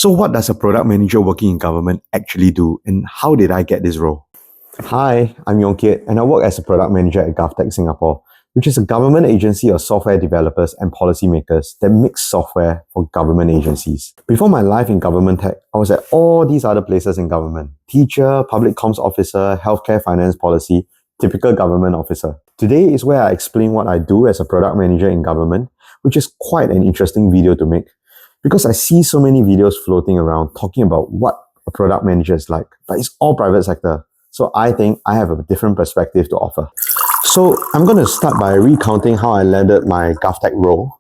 So what does a product manager working in government actually do, and how did I get this role? Hi, I'm Yong Kiet, and I work as a product manager at GovTech Singapore, which is a government agency of software developers and policymakers that makes software for government agencies. Before my life in government tech, I was at all these other places in government: teacher, public comms officer, healthcare finance policy, typical government officer. Today is where I explain what I do as a product manager in government, which is quite an interesting video to make, because I see so many videos floating around talking about what a product manager is like, but it's all private sector. So I think I have a different perspective to offer. So I'm going to start by recounting how I landed my GovTech role.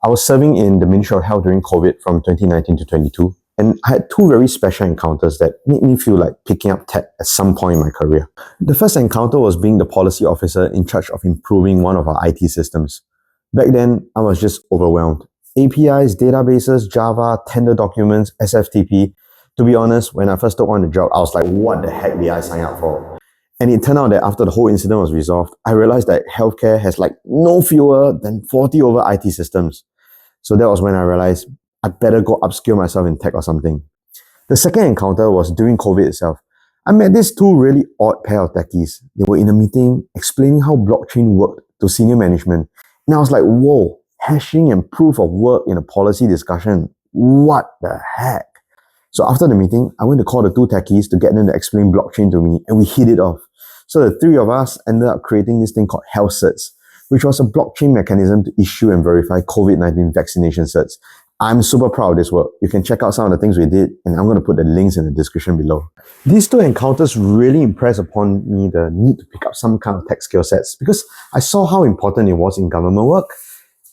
I was serving in the Ministry of Health during COVID from 2019 to 22, and I had two very special encounters that made me feel like picking up tech at some point in my career. The first encounter was being the policy officer in charge of improving one of our IT systems. Back then, I was just overwhelmed. APIs, databases, Java, tender documents, SFTP. To be honest, when I first took on the job, I was like, what the heck did I sign up for? And it turned out that after the whole incident was resolved, I realized that healthcare has like no fewer than 40 over IT systems. So that was when I realized I better go upskill myself in tech or something. The second encounter was during COVID itself. I met these two really odd pair of techies. They were in a meeting explaining how blockchain worked to senior management. And I was like, whoa, hashing and proof of work in a policy discussion. What the heck? So after the meeting, I went to call the two techies to get them to explain blockchain to me, and we hit it off. So the three of us ended up creating this thing called Health Certs, which was a blockchain mechanism to issue and verify COVID-19 vaccination certs. I'm super proud of this work. You can check out some of the things we did, and I'm going to put the links in the description below. These two encounters really impressed upon me the need to pick up some kind of tech skill sets, because I saw how important it was in government work.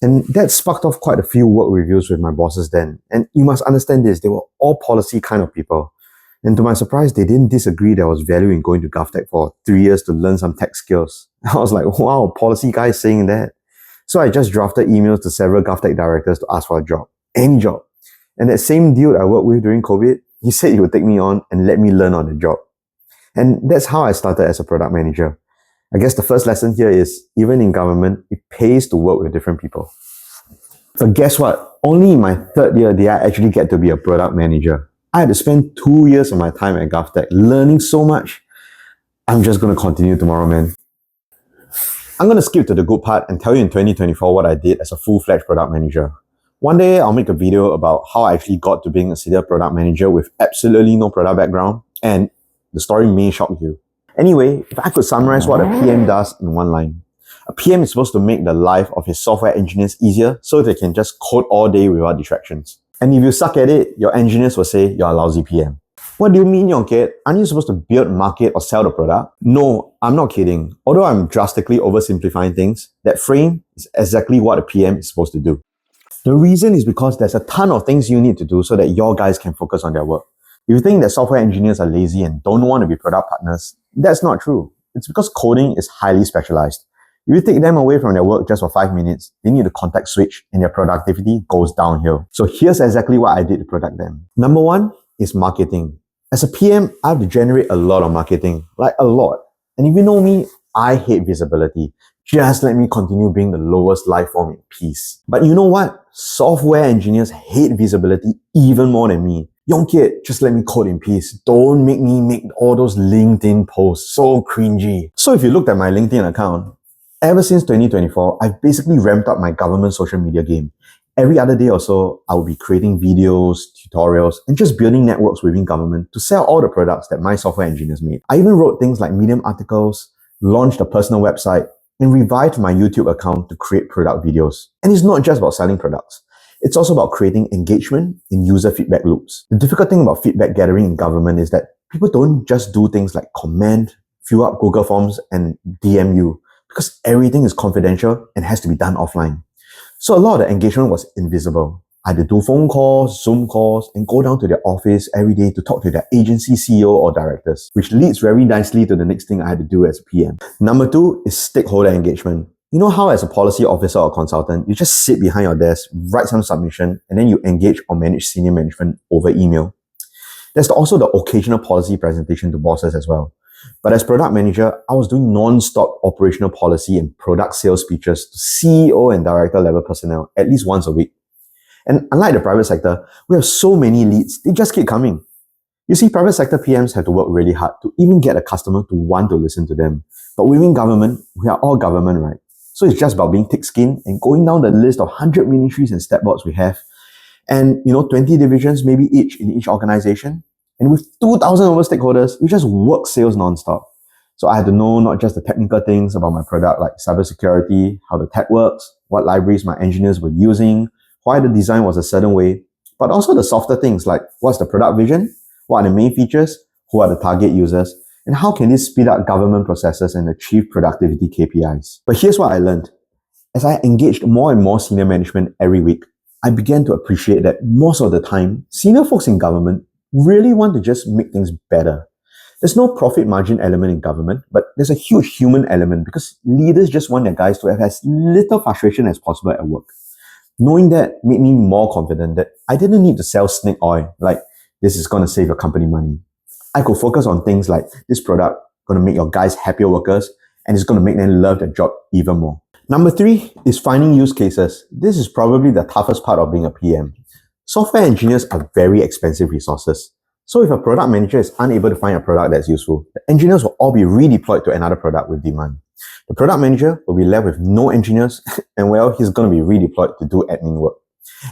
And that sparked off quite a few work reviews with my bosses then. And you must understand this, they were all policy kind of people. And to my surprise, they didn't disagree there was value in going to GovTech for 3 years to learn some tech skills. I was like, wow, policy guys saying that. So I just drafted emails to several GovTech directors to ask for a job, any job. And that same dude I worked with during COVID, he said he would take me on and let me learn on the job. And that's how I started as a product manager. I guess the first lesson here is, even in government, it pays to work with different people. But guess what? Only in my third year did I actually get to be a product manager. I had to spend 2 years of my time at GovTech learning so much. I'm just going to continue tomorrow, man. I'm going to skip to the good part and tell you in 2024 what I did as a full-fledged product manager. One day, I'll make a video about how I actually got to being a senior product manager with absolutely no product background, and the story may shock you. Anyway, if I could summarize what a PM does in one line. A PM is supposed to make the life of his software engineers easier so they can just code all day without distractions. And if you suck at it, your engineers will say you're a lousy PM. What do you mean, Yong Kiet? Aren't you supposed to build, market, or sell the product? No, I'm not kidding. Although I'm drastically oversimplifying things, that frame is exactly what a PM is supposed to do. The reason is because there's a ton of things you need to do so that your guys can focus on their work. If you think that software engineers are lazy and don't want to be product partners, that's not true. It's because coding is highly specialized. If you take them away from their work just for 5 minutes, they need to context switch and their productivity goes downhill. So here's exactly what I did to protect them. Number one is marketing. As a PM, I have to generate a lot of marketing, like a lot. And if you know me, I hate visibility. Just let me continue being the lowest life form in peace. But you know what? Software engineers hate visibility even more than me. Yong Kiet, just let me code in peace. Don't make me make all those LinkedIn posts. So cringy. So if you looked at my LinkedIn account, ever since 2024, I've basically ramped up my government social media game. Every other day or so, I will be creating videos, tutorials, and just building networks within government to sell all the products that my software engineers made. I even wrote things like Medium articles, launched a personal website, and revived my YouTube account to create product videos. And it's not just about selling products. It's also about creating engagement in user feedback loops. The difficult thing about feedback gathering in government is that people don't just do things like comment, fill up Google Forms, and DM you, because everything is confidential and has to be done offline. So a lot of the engagement was invisible. I had to do phone calls, Zoom calls, and go down to their office every day to talk to their agency CEO or directors, which leads very nicely to the next thing I had to do as a PM. Number two is stakeholder engagement. You know how as a policy officer or consultant, you just sit behind your desk, write some submission, and then you engage or manage senior management over email. There's also the occasional policy presentation to bosses as well. But as product manager, I was doing non-stop operational policy and product sales speeches to CEO and director level personnel at least once a week. And unlike the private sector, we have so many leads, they just keep coming. You see, private sector PMs have to work really hard to even get a customer to want to listen to them. But within government, we are all government, right? So it's just about being thick-skinned and going down the list of 100 ministries and stat boards we have. And, 20 divisions, maybe each in each organization. And with 2,000 over stakeholders, we just work sales non-stop. So I had to know not just the technical things about my product, like cybersecurity, how the tech works, what libraries my engineers were using, why the design was a certain way, but also the softer things like what's the product vision, what are the main features, who are the target users, and how can this speed up government processes and achieve productivity KPIs. But here's what I learned. As I engaged more and more senior management every week, I began to appreciate that most of the time, senior folks in government really want to just make things better. There's no profit margin element in government, but there's a huge human element because leaders just want their guys to have as little frustration as possible at work. Knowing that made me more confident that I didn't need to sell snake oil, like this is going to save your company money. I could focus on things like this product going to make your guys happier workers and it's going to make them love their job even more. Number 3 is finding use cases. This is probably the toughest part of being a PM. Software engineers are very expensive resources. So if a product manager is unable to find a product that's useful, the engineers will all be redeployed to another product with demand. The product manager will be left with no engineers and he's going to be redeployed to do admin work.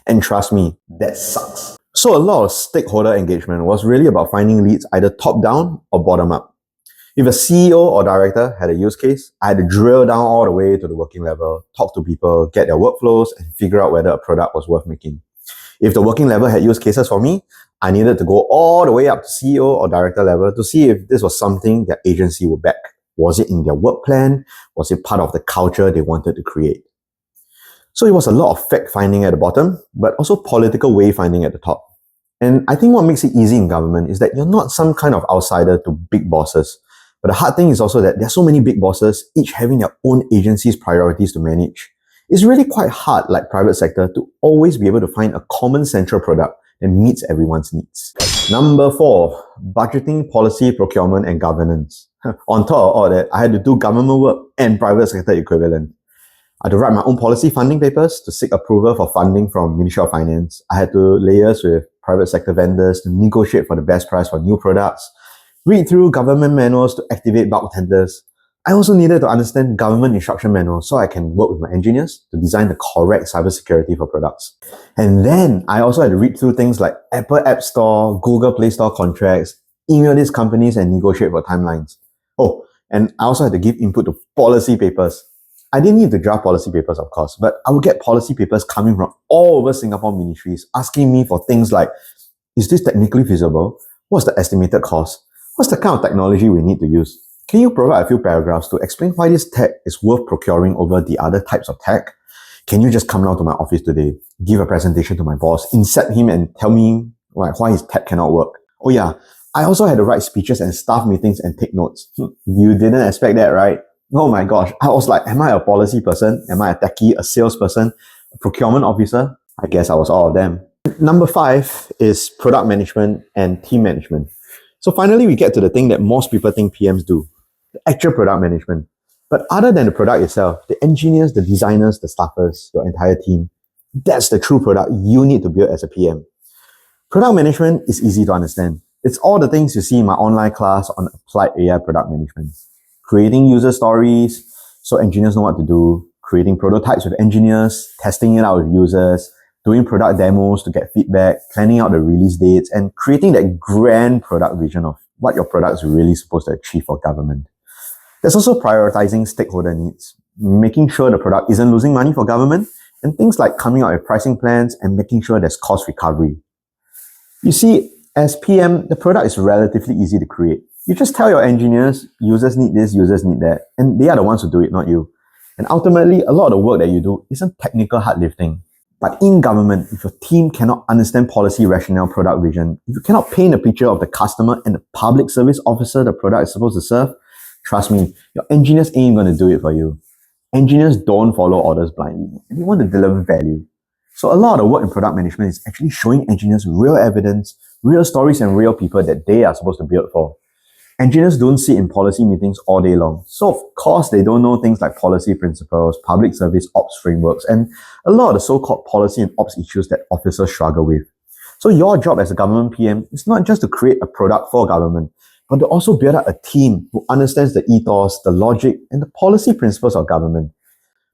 And trust me, that sucks. So a lot of stakeholder engagement was really about finding leads either top down or bottom up. If a CEO or director had a use case, I had to drill down all the way to the working level, talk to people, get their workflows, and figure out whether a product was worth making. If the working level had use cases for me, I needed to go all the way up to CEO or director level to see if this was something that agency would back. Was it in their work plan? Was it part of the culture they wanted to create? So it was a lot of fact finding at the bottom, but also political way finding at the top. And I think what makes it easy in government is that you're not some kind of outsider to big bosses. But the hard thing is also that there are so many big bosses, each having their own agency's priorities to manage. It's really quite hard, like private sector, to always be able to find a common central product that meets everyone's needs. Number 4, budgeting, policy, procurement, and governance. On top of all that, I had to do government work and private sector equivalent. I had to write my own policy funding papers to seek approval for funding from Ministry of Finance. I had to liaise with private sector vendors to negotiate for the best price for new products, read through government manuals to activate bulk tenders. I also needed to understand government instruction manuals so I can work with my engineers to design the correct cybersecurity for products. And then I also had to read through things like Apple App Store, Google Play Store contracts, email these companies and negotiate for timelines. Oh, and I also had to give input to policy papers. I didn't need to draft policy papers, of course, but I would get policy papers coming from all over Singapore ministries asking me for things like, is this technically feasible? What's the estimated cost? What's the kind of technology we need to use? Can you provide a few paragraphs to explain why this tech is worth procuring over the other types of tech? Can you just come down to my office today, give a presentation to my boss, insert him and tell me why his tech cannot work? Oh yeah, I also had to write speeches and staff meetings and take notes. You didn't expect that, right? Oh my gosh, I was like, am I a policy person? Am I a techie, a salesperson, a procurement officer? I guess I was all of them. Number 5 is product management and team management. So finally, we get to the thing that most people think PMs do, the actual product management. But other than the product itself, the engineers, the designers, the staffers, your entire team, that's the true product you need to build as a PM. Product management is easy to understand. It's all the things you see in my online class on applied AI product management. Creating user stories so engineers know what to do, creating prototypes with engineers, testing it out with users, doing product demos to get feedback, planning out the release dates, and creating that grand product vision of what your product is really supposed to achieve for government. There's also prioritizing stakeholder needs, making sure the product isn't losing money for government, and things like coming out with pricing plans and making sure there's cost recovery. You see, as PM, the product is relatively easy to create. You just tell your engineers, users need this, users need that, and they are the ones who do it, not you. And ultimately, a lot of the work that you do isn't technical hard lifting. But in government, if your team cannot understand policy rationale, product vision, if you cannot paint a picture of the customer and the public service officer the product is supposed to serve, trust me, your engineers ain't going to do it for you. Engineers don't follow orders blindly, and they want to deliver value. So a lot of the work in product management is actually showing engineers real evidence, real stories, and real people that they are supposed to build for. Engineers don't sit in policy meetings all day long. So of course, they don't know things like policy principles, public service ops frameworks, and a lot of the so-called policy and ops issues that officers struggle with. So your job as a government PM is not just to create a product for government, but to also build up a team who understands the ethos, the logic, and the policy principles of government.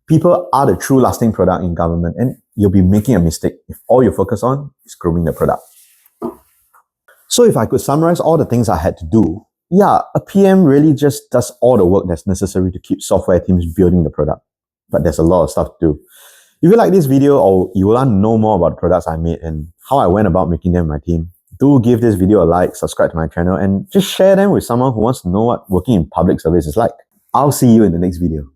People are the true lasting product in government, and you'll be making a mistake if all you focus on is grooming the product. So if I could summarize all the things I had to do, yeah, a PM really just does all the work that's necessary to keep software teams building the product. But there's a lot of stuff to do. If you like this video or you want to know more about the products I made and how I went about making them with my team, do give this video a like, subscribe to my channel, and just share them with someone who wants to know what working in public service is like. I'll see you in the next video.